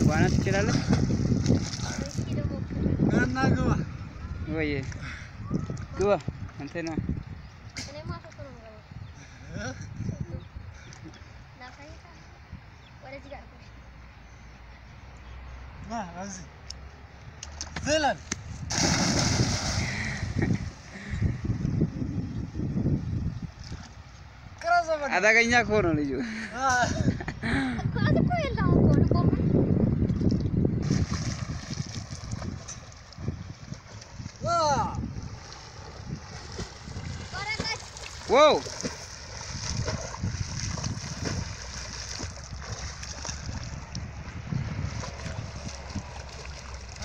Buana ትችላለህ? እና ግባ ወይ ግባ አንተ ነው እኔ ማፈፍ ነው ገባ ላሳይታ ወደዚህ ጋር ማ አዚ ዘላን አዳገኛ እኮ ነው ልጁ እኮ የለም እኮ ዋው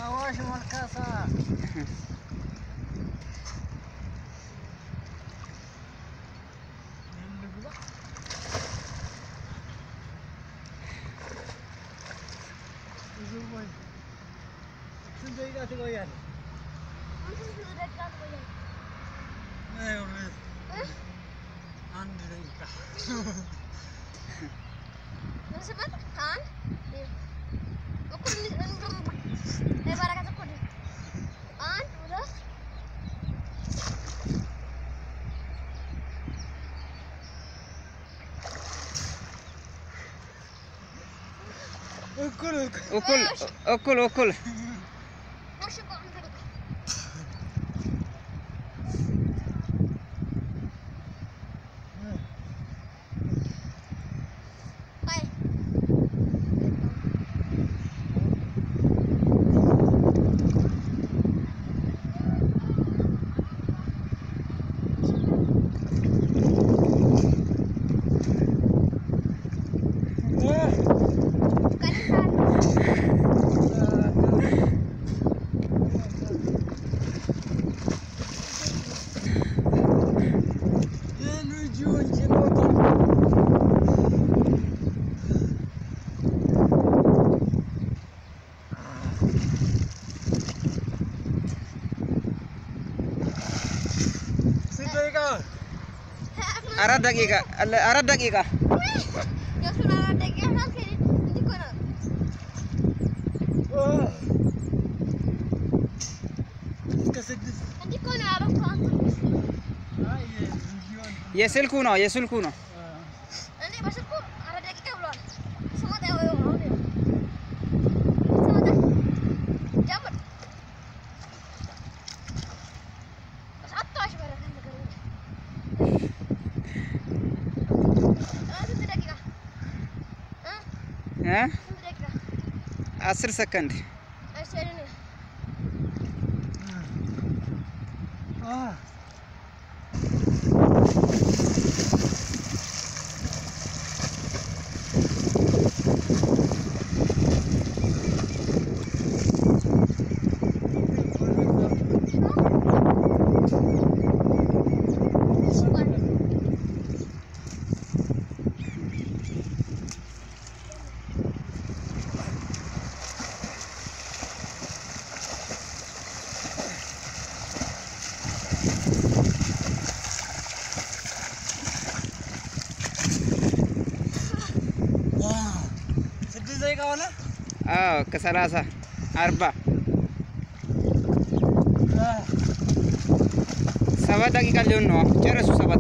አዋሽ መልካሳ እኩል أراد دقيقة يوصل 4 دقيقة لكن انت كنا انت كنا عرفت يسلكونا انا بسلكو 4 دقيقة بلون سما ده جابر بس عطاش برا ها 10 سكند كسلاسة 4 7 دقيقة اليوم نو جرسوا 7